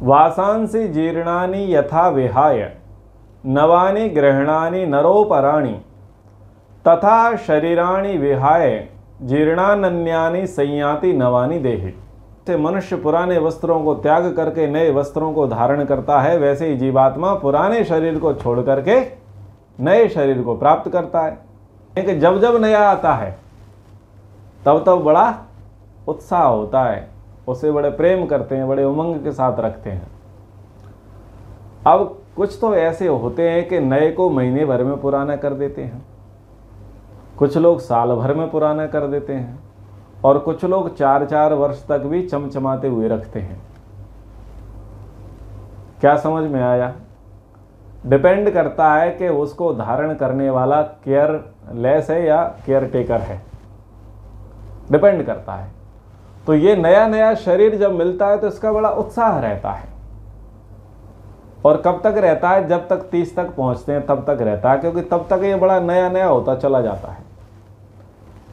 वासांसि जीर्णानि यथा विहाय नवानि गृह्णानि नरोपराणि तथा शरीराणि विहाय जीर्णानन्यानि संयाति नवानि देहि। से मनुष्य पुराने वस्त्रों को त्याग करके नए वस्त्रों को धारण करता है, वैसे ही जीवात्मा पुराने शरीर को छोड़ करके नए शरीर को प्राप्त करता है। कि जब जब नया आता है तब तब बड़ा उत्साह होता है, उसे बड़े प्रेम करते हैं, बड़े उमंग के साथ रखते हैं। अब कुछ तो ऐसे होते हैं कि नए को महीने भर में पुराना कर देते हैं, कुछ लोग साल भर में पुराना कर देते हैं, और कुछ लोग 4-4 वर्ष तक भी चमचमाते हुए रखते हैं। क्या समझ में आया? डिपेंड करता है कि उसको धारण करने वाला केयरलेस है या केयर टेकर है, डिपेंड करता है। तो ये नया नया शरीर जब मिलता है तो इसका बड़ा उत्साह रहता है, और कब तक रहता है? जब तक 30 तक पहुंचते हैं तब तक रहता है, क्योंकि तब तक ये बड़ा नया नया होता चला जाता है।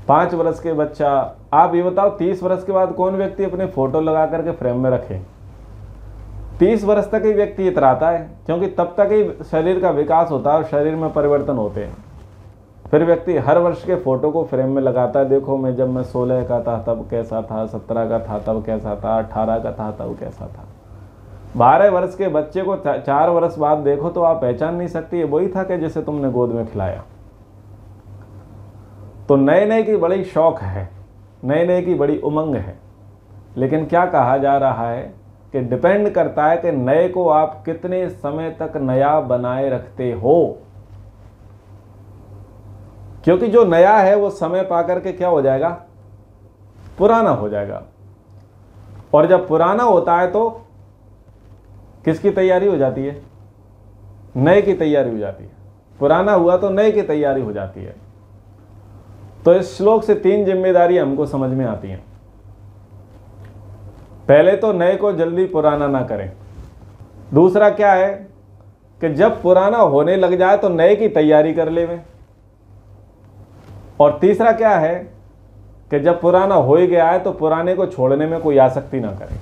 5 वर्ष के बच्चा, आप ये बताओ 30 वर्ष के बाद कौन व्यक्ति अपने फोटो लगा करके फ्रेम में रखे? 30 वर्ष तक ही व्यक्ति इतराता है, क्योंकि तब तक ही शरीर का विकास होता है और शरीर में परिवर्तन होते हैं। फिर व्यक्ति हर वर्ष के फोटो को फ्रेम में लगाता है, देखो मैं जब मैं 16 का था तब कैसा था, 17 का था तब कैसा था, 18 का था तब कैसा था। 12 वर्ष के बच्चे को 4 वर्ष बाद देखो तो आप पहचान नहीं सकती ये वही था कि जिसे तुमने गोद में खिलाया। तो नए नए की बड़ी शौक है, नए नए की बड़ी उमंग है, लेकिन क्या कहा जा रहा है कि डिपेंड करता है कि नए को आप कितने समय तक नया बनाए रखते हो, क्योंकि जो नया है वो समय पाकर के क्या हो जाएगा? पुराना हो जाएगा। और जब पुराना होता है तो किसकी तैयारी हो जाती है? नए की तैयारी हो जाती है। पुराना हुआ तो नए की तैयारी हो जाती है। तो इस श्लोक से 3 जिम्मेदारी हमको समझ में आती हैं। पहले तो नए को जल्दी पुराना ना करें। दूसरा क्या है कि जब पुराना होने लग जाए तो नए की तैयारी कर लेवें। और तीसरा क्या है कि जब पुराना हो ही गया है तो पुराने को छोड़ने में कोई आसक्ति ना करें।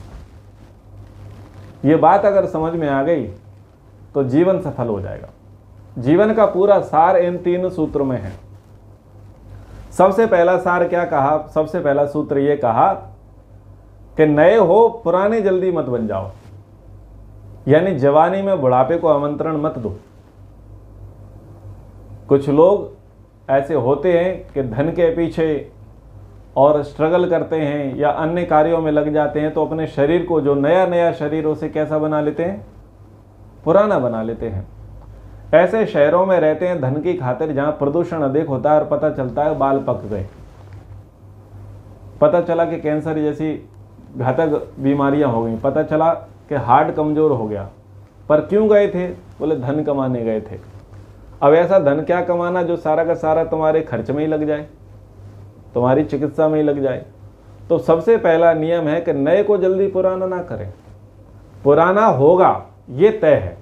ये बात अगर समझ में आ गई तो जीवन सफल हो जाएगा। जीवन का पूरा सार इन 3 सूत्रों में है। सबसे पहला सार क्या कहा? सबसे पहला सूत्र ये कहा कि नए हो, पुराने जल्दी मत बन जाओ, यानी जवानी में बुढ़ापे को आमंत्रण मत दो। कुछ लोग ऐसे होते हैं कि धन के पीछे और स्ट्रगल करते हैं या अन्य कार्यों में लग जाते हैं, तो अपने शरीर को, जो नया नया शरीर, उसे कैसा बना लेते हैं? पुराना बना लेते हैं। ऐसे शहरों में रहते हैं धन की खातिर जहां प्रदूषण अधिक होता है, और पता चलता है बाल पक गए, पता चला कि कैंसर जैसी घातक बीमारियां हो गई, पता चला कि हार्ट कमजोर हो गया। पर क्यों गए थे? बोले धन कमाने गए थे। अब ऐसा धन क्या कमाना जो सारा का सारा तुम्हारे खर्च में ही लग जाए, तुम्हारी चिकित्सा में ही लग जाए। तो सबसे पहला नियम है कि नए को जल्दी पुराना ना करें। पुराना होगा ये तय है।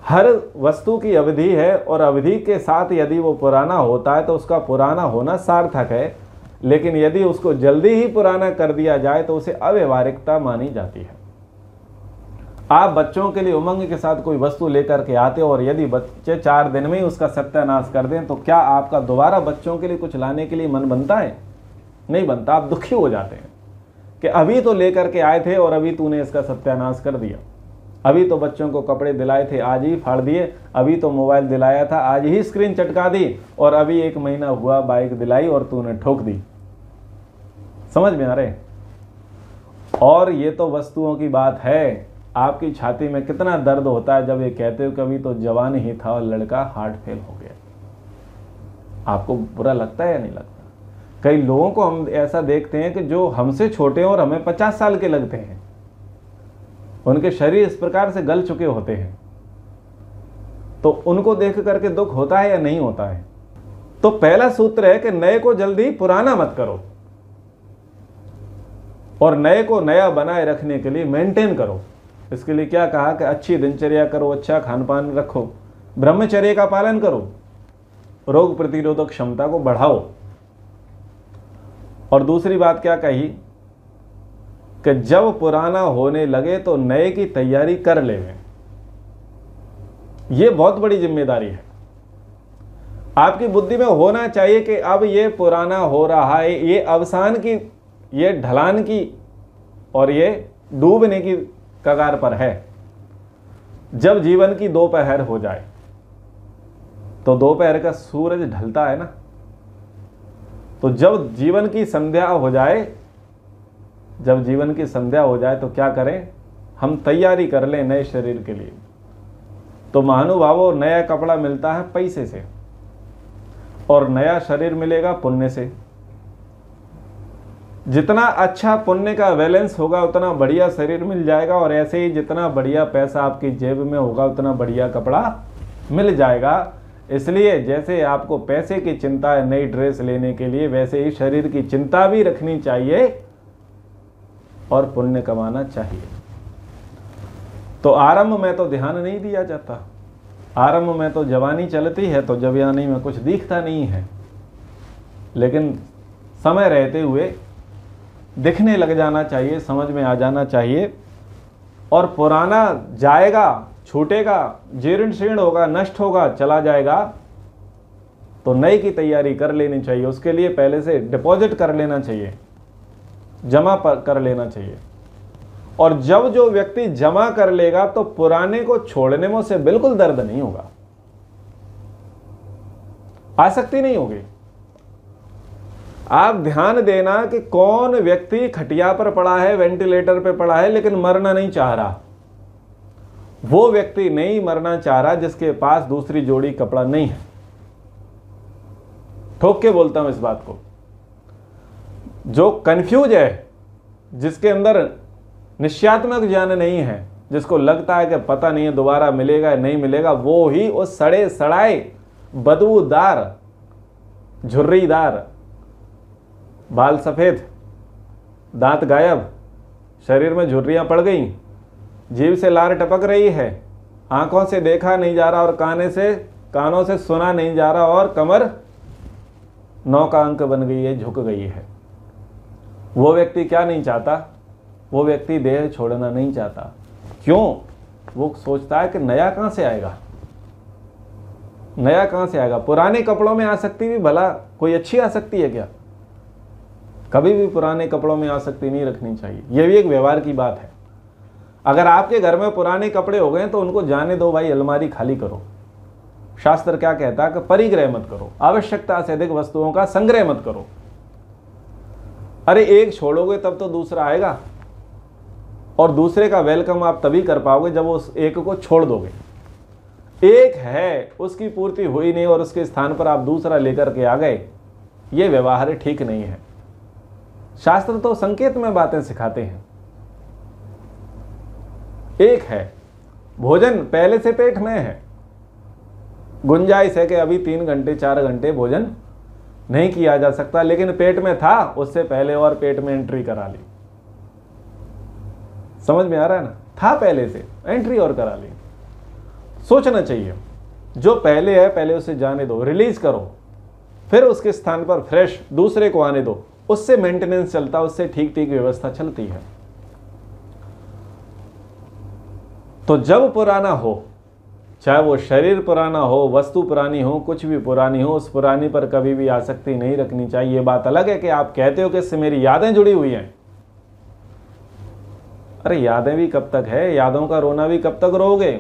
हर वस्तु की अवधि है, और अवधि के साथ यदि वो पुराना होता है तो उसका पुराना होना सार्थक है, लेकिन यदि उसको जल्दी ही पुराना कर दिया जाए तो उसे अव्यवहारिकता मानी जाती है। आप बच्चों के लिए उमंग के साथ कोई वस्तु लेकर के आते हो, और यदि बच्चे 4 दिन में ही उसका सत्यानाश कर दें, तो क्या आपका दोबारा बच्चों के लिए कुछ लाने के लिए मन बनता है? नहीं बनता। आप दुखी हो जाते हैं कि अभी तो लेकर के आए थे और अभी तूने इसका सत्यानाश कर दिया। अभी तो बच्चों को कपड़े दिलाए थे, आज ही फाड़ दिए। अभी तो मोबाइल दिलाया था, आज ही स्क्रीन चटका दी। और अभी 1 महीना हुआ बाइक दिलाई और तूने ठोक दी। समझ में आ रहे? और ये तो वस्तुओं की बात है। आपकी छाती में कितना दर्द होता है जब ये कहते हो कभी तो जवान ही था और लड़का हार्ट फेल हो गया। आपको बुरा लगता है या नहीं लगता? कई लोगों को हम ऐसा देखते हैं कि जो हमसे छोटे हैं और हमें 50 साल के लगते हैं, उनके शरीर इस प्रकार से गल चुके होते हैं, तो उनको देख करके दुख होता है या नहीं होता है? तो पहला सूत्र है कि नए को जल्दी पुराना मत करो, और नए को नया बनाए रखने के लिए मेंटेन करो। इसके लिए क्या कहा कि अच्छी दिनचर्या करो, अच्छा खान पान रखो, ब्रह्मचर्य का पालन करो, रोग प्रतिरोधक क्षमता को बढ़ाओ। और दूसरी बात क्या कही कि जब पुराना होने लगे तो नए की तैयारी कर लें। ये बहुत बड़ी जिम्मेदारी है। आपकी बुद्धि में होना चाहिए कि अब ये पुराना हो रहा है, ये अवसान की, ये ढलान की और ये डूबने की कगार पर है। जब जीवन की दोपहर हो जाए, तो दोपहर का सूरज ढलता है ना, तो जब जीवन की संध्या हो जाए, जब जीवन की संध्या हो जाए तो क्या करें, हम तैयारी कर लें नए शरीर के लिए। तो महानुभावों, नया कपड़ा मिलता है पैसे से और नया शरीर मिलेगा पुण्य से। जितना अच्छा पुण्य का बैलेंस होगा उतना बढ़िया शरीर मिल जाएगा, और ऐसे ही जितना बढ़िया पैसा आपकी जेब में होगा उतना बढ़िया कपड़ा मिल जाएगा। इसलिए जैसे आपको पैसे की चिंता है नई ड्रेस लेने के लिए, वैसे ही शरीर की चिंता भी रखनी चाहिए और पुण्य कमाना चाहिए। तो आरंभ में तो ध्यान नहीं दिया जाता, आरंभ में तो जवानी चलती है तो जवानी में कुछ दिखता नहीं है, लेकिन समय रहते हुए दिखने लग जाना चाहिए, समझ में आ जाना चाहिए। और पुराना जाएगा, छूटेगा, जीर्ण शीर्ण होगा, नष्ट होगा, चला जाएगा, तो नए की तैयारी कर लेनी चाहिए। उसके लिए पहले से डिपॉजिट कर लेना चाहिए, जमा कर लेना चाहिए। और जब जो व्यक्ति जमा कर लेगा तो पुराने को छोड़ने में उसे बिल्कुल दर्द नहीं होगा, आसक्ति नहीं होगी। आप ध्यान देना कि कौन व्यक्ति खटिया पर पड़ा है, वेंटिलेटर पर पड़ा है, लेकिन मरना नहीं चाह रहा। वो व्यक्ति नहीं मरना चाह रहा जिसके पास दूसरी जोड़ी कपड़ा नहीं है। ठोक के बोलता हूं इस बात को। जो कंफ्यूज है, जिसके अंदर निश्चयात्मक ज्ञान नहीं है, जिसको लगता है कि पता नहीं है दोबारा मिलेगा या नहीं मिलेगा, वो ही उस सड़े सड़ाए, बदबूदार, झुर्रीदार, बाल सफेद, दांत गायब, शरीर में झुर्रियां पड़ गई, जीभ से लार टपक रही है, आंखों से देखा नहीं जा रहा और कानों से सुना नहीं जा रहा, और कमर 9 का अंक बन गई है, झुक गई है। वो व्यक्ति क्या नहीं चाहता? वो व्यक्ति देह छोड़ना नहीं चाहता। क्यों? वो सोचता है कि नया कहां से आएगा, नया कहां से आएगा। पुराने कपड़ों में आसक्ति भी भला कोई अच्छी आसक्ति है क्या? कभी भी पुराने कपड़ों में आसक्ति नहीं रखनी चाहिए। यह भी एक व्यवहार की बात है। अगर आपके घर में पुराने कपड़े हो गए तो उनको जाने दो भाई, अलमारी खाली करो। शास्त्र क्या कहता है कि परिग्रह मत करो, आवश्यकता से अधिक वस्तुओं का संग्रह मत करो। अरे एक छोड़ोगे तब तो दूसरा आएगा, और दूसरे का वेलकम आप तभी कर पाओगे जब उस एक को छोड़ दोगे। एक है, उसकी पूर्ति हुई नहीं और उसके स्थान पर आप दूसरा लेकर के आ गए, ये व्यवहार ठीक नहीं है। शास्त्र तो संकेत में बातें सिखाते हैं। एक है, भोजन पहले से पेट में है, गुंजाइश है कि अभी 3 घंटे 4 घंटे भोजन नहीं किया जा सकता, लेकिन पेट में था उससे पहले और पेट में एंट्री करा ली। समझ में आ रहा है ना? था पहले से, एंट्री और करा ली। सोचना चाहिए, जो पहले है पहले उसे जाने दो, रिलीज करो, फिर उसके स्थान पर फ्रेश दूसरे को आने दो। उससे मेंटेनेंस चलता, उससे ठीक ठीक व्यवस्था चलती है। तो जब पुराना हो, चाहे वो शरीर पुराना हो, वस्तु पुरानी हो, कुछ भी पुरानी हो, उस पुरानी पर कभी भी आसक्ति नहीं रखनी चाहिए। ये बात अलग है कि आप कहते हो कि इससे मेरी यादें जुड़ी हुई हैं। अरे यादें भी कब तक है, यादों का रोना भी कब तक रोओगे?